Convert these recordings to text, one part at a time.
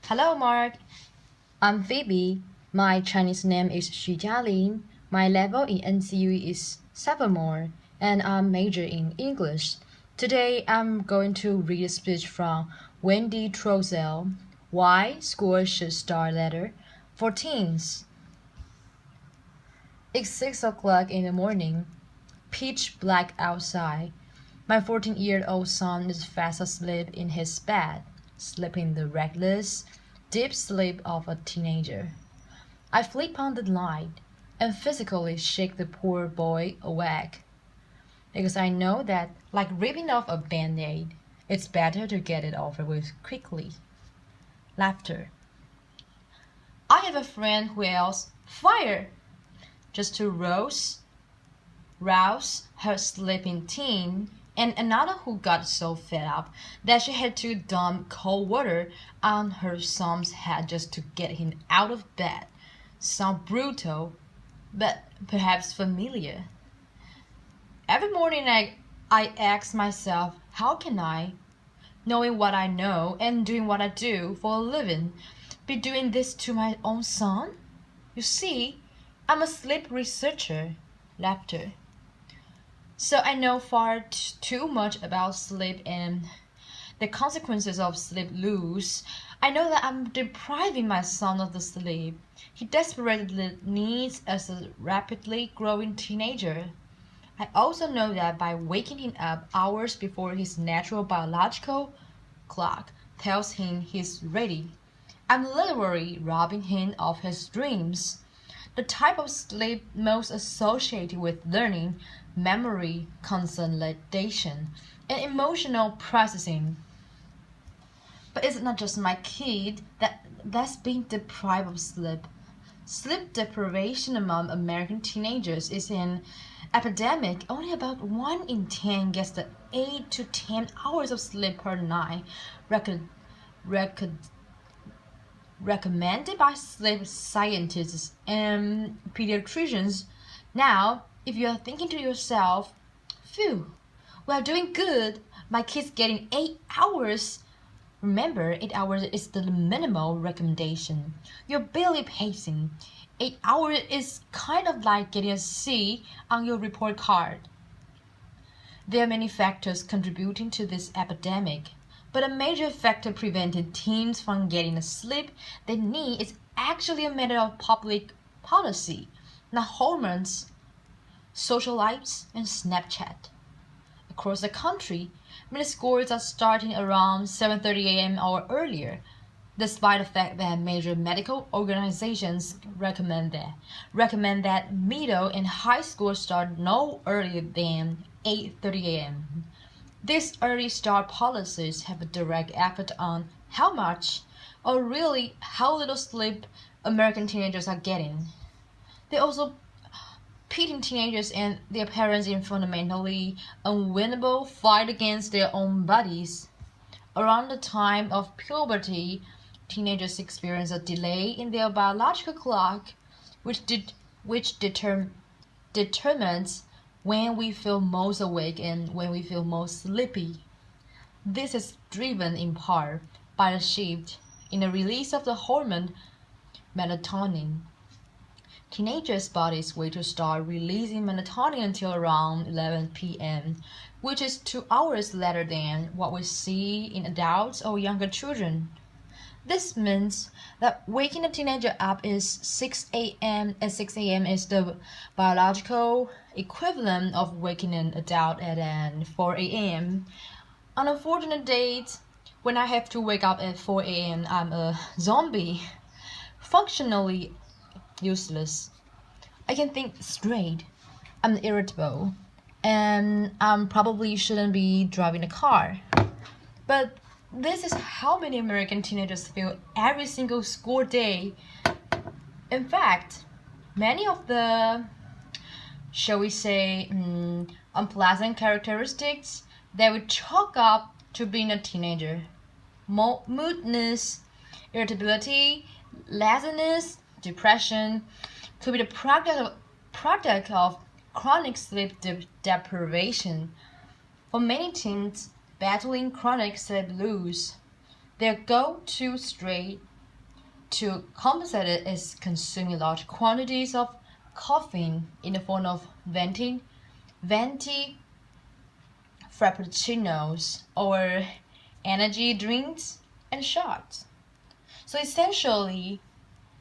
Hello, Mark. I'm Phoebe. My Chinese name is Xu Jialin. My level in NCU is sophomore, and I'm major in English. Today, I'm going to read a speech from Wendy Troxel. Why school should start later for teens. It's 6 o'clock in the morning. Pitch black outside. My 14-year-old son is fast asleep in his bed, sleeping the reckless, deep sleep of a teenager. I flip on the light and physically shake the poor boy awake, because I know that, like ripping off a band-aid, it's better to get it over with quickly. Laughter. I have a friend who yells, "Fire!" just to rouse her sleeping teen, and another who got so fed up that she had to dump cold water on her son's head just to get him out of bed. Sound brutal, but perhaps familiar. Every morning I ask myself, how can I, knowing what I know and doing what I do for a living, be doing this to my own son? You see, I'm a sleep researcher. Laughter. So I know far too much about sleep and the consequences of sleep loss. I know that I'm depriving my son of the sleep he desperately needs as a rapidly growing teenager. I also know that by waking him up hours before his natural biological clock tells him he's ready, I'm literally robbing him of his dreams. The type of sleep most associated with learning, memory consolidation, and emotional processing. But it's not just my kid that's being deprived of sleep. Sleep deprivation among American teenagers is an epidemic. Only about 1 in 10 gets the 8 to 10 hours of sleep per night record, recommended by sleep scientists and pediatricians. Now, if you are thinking to yourself, phew, we are doing good, my kid's getting 8 hours. Remember, 8 hours is the minimal recommendation. You're barely pacing. 8 hours is kind of like getting a C on your report card. There are many factors contributing to this epidemic, but a major factor preventing teens from getting the sleep they need is actually a matter of public policy, not hormones, social lives, and Snapchat. Across the country, many schools are starting around 7:30 a.m. or earlier, despite the fact that major medical organizations recommend that middle and high schools start no earlier than 8:30 a.m. These early start policies have a direct effect on how much, or really how little sleep American teenagers are getting. They also pitting teenagers and their parents in fundamentally unwinnable fight against their own bodies. Around the time of puberty, teenagers experience a delay in their biological clock, which determines when we feel most awake and when we feel most sleepy. This is driven in part by the shift in the release of the hormone melatonin. Teenagers' bodies wait to start releasing melatonin until around 11 p.m., which is 2 hours later than what we see in adults or younger children. This means that waking a teenager up is 6 a.m. At 6 a.m. is the biological equivalent of waking an adult at 4 a.m. On unfortunate days, when I have to wake up at 4 a.m., I'm a zombie, functionally useless. I can think straight. I'm irritable, and I probably shouldn't be driving a car. But this is how many American teenagers feel every single school day. In fact, many of the, shall we say, unpleasant characteristics that we chalk up to being a teenager: moodiness, irritability, laziness, depression, could be the product of chronic sleep deprivation. For many teens battling chronic sleep loss, their go-to to compensate it is consuming large quantities of caffeine in the form of venti frappuccinos or energy drinks and shots. So essentially,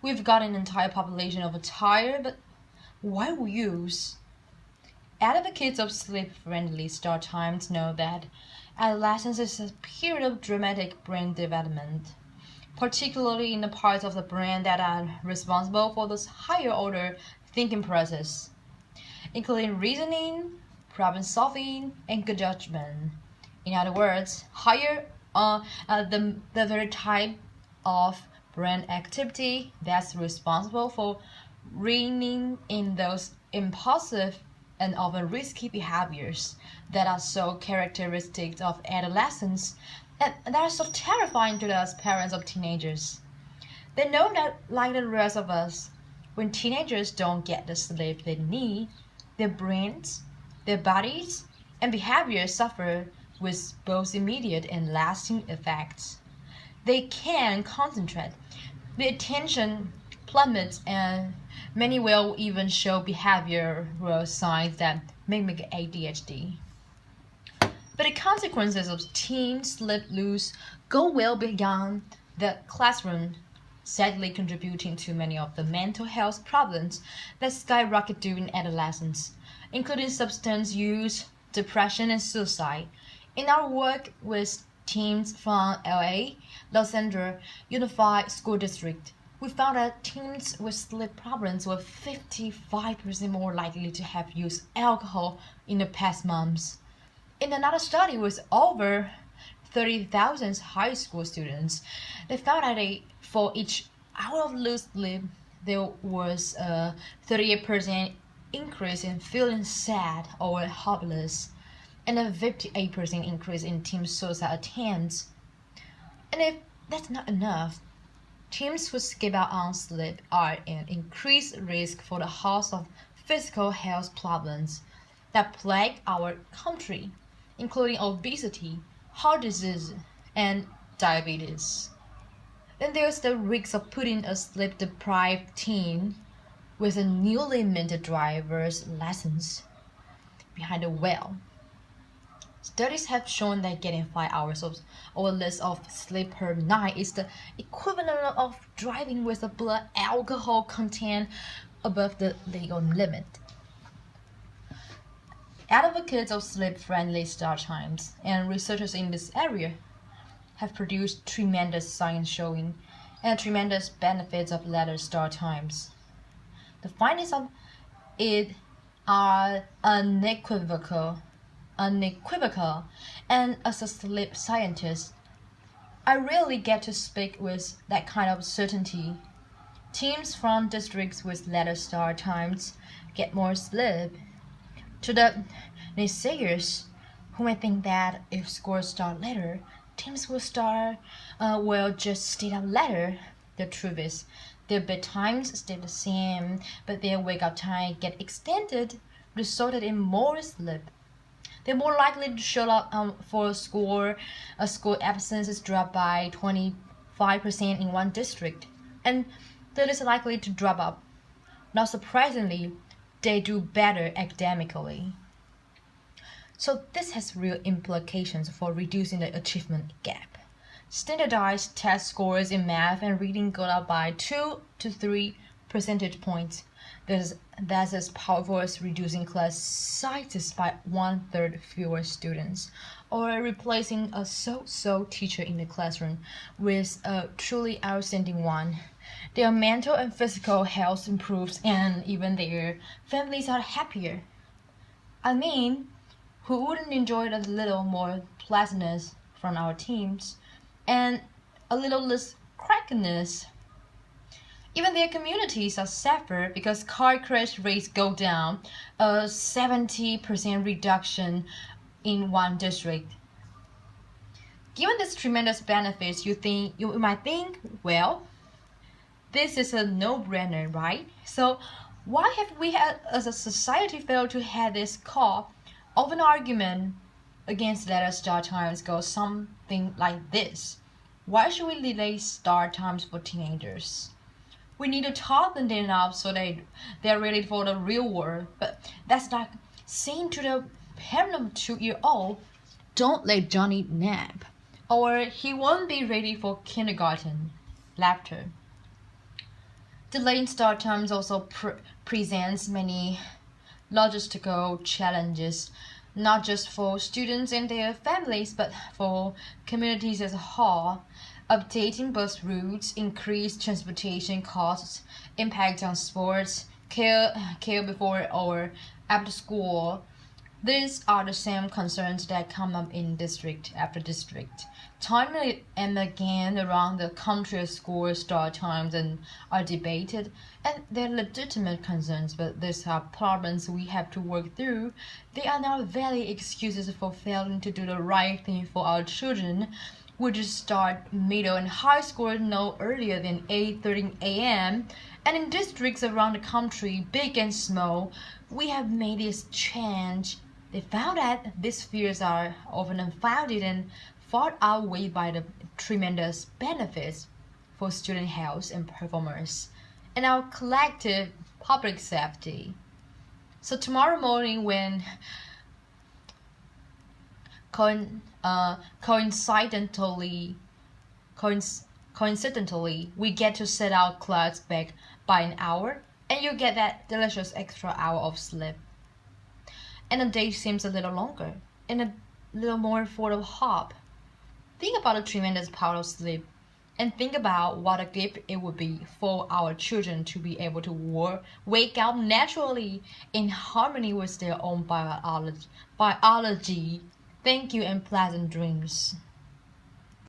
we've got an entire population of tired but wild youths. Advocates of sleep-friendly start times know that adolescence is a period of dramatic brain development, particularly in the parts of the brain that are responsible for this higher-order thinking process, including reasoning, problem-solving, and good judgment. In other words, the very type of brain activity that's responsible for reining in those impulsive and often risky behaviors that are so characteristic of adolescence and that are so terrifying to us parents of teenagers. They know that, like the rest of us, when teenagers don't get the sleep they need, their brains, their bodies, and behaviors suffer with both immediate and lasting effects. They can't concentrate, their attention plummets, and many will even show behavioral signs that mimic ADHD. But the consequences of teen sleep loss go well beyond the classroom, sadly contributing to many of the mental health problems that skyrocket during adolescence, including substance use, depression, and suicide. In our work with teens from LA, Los Angeles Unified School District, we found that teens with sleep problems were 55% more likely to have used alcohol in the past months. In another study with over 30,000 high school students, they found that for each hour of loose sleep, there was a 38% increase in feeling sad or hopeless, and a 58% increase in teen suicide attempts. And if that's not enough, teens who skip out on sleep are at increased risk for the host of physical health problems that plague our country, including obesity, heart disease, and diabetes. Then there's the risk of putting a sleep-deprived teen with a newly minted driver's license behind the wheel. Studies have shown that getting 5 hours or less of sleep per night is the equivalent of driving with a blood alcohol content above the legal limit. Advocates of sleep-friendly start times and researchers in this area have produced tremendous science showing and tremendous benefits of later start times. The findings of it are unequivocal, and as a sleep scientist, I rarely get to speak with that kind of certainty. Teams from districts with later start times get more sleep. To the naysayers who may think that if scores start later, teams will just stay up later, the truth is, their bedtimes stay the same, but their wake-up time get extended, resulted in more sleep. They're more likely to show up for school absences drop by 25% in one district, and they're less likely to drop out. Not surprisingly, they do better academically. So this has real implications for reducing the achievement gap. Standardized test scores in math and reading go up by 2 to 3 percentage points. That's as powerful as reducing class sizes by 1/3 fewer students, or replacing a so-so teacher in the classroom with a truly outstanding one. Their mental and physical health improves, and even their families are happier. I mean, who wouldn't enjoy a little more pleasantness from our teams and a little less crankiness? Even their communities are safer because car crash rates go down, a 70% reduction in one district. Given these tremendous benefits, you might think, well, this is a no-brainer, right? So why have we as a society failed to have this call of an argument against later start times go something like this? Why should we delay start times for teenagers? We need to talk them enough so they're ready for the real world. But that's like saying to the parent of 2-year-old, don't let Johnny nap, or he won't be ready for kindergarten. Laughter. Delaying start times also presents many logistical challenges, not just for students and their families, but for communities as a whole. Updating bus routes, increased transportation costs, impact on sports, care before or after school. These are the same concerns that come up in district after district. Time and again around the country, school start times and are debated, and they're legitimate concerns, but these are problems we have to work through. They are not valid excuses for failing to do the right thing for our children. We just start middle and high school no earlier than 8:30 a.m. And in districts around the country, big and small, we have made this change. They found that these fears are often unfounded and far outweighed by the tremendous benefits for student health and performance and our collective public safety. So tomorrow morning, when coincidentally, we get to set our clocks back by an hour, and you get that delicious extra hour of sleep. And the day seems a little longer and a little more full of hope. Think about the tremendous power of sleep, and think about what a gift it would be for our children to be able to wake up naturally in harmony with their own biology. Thank you and pleasant dreams.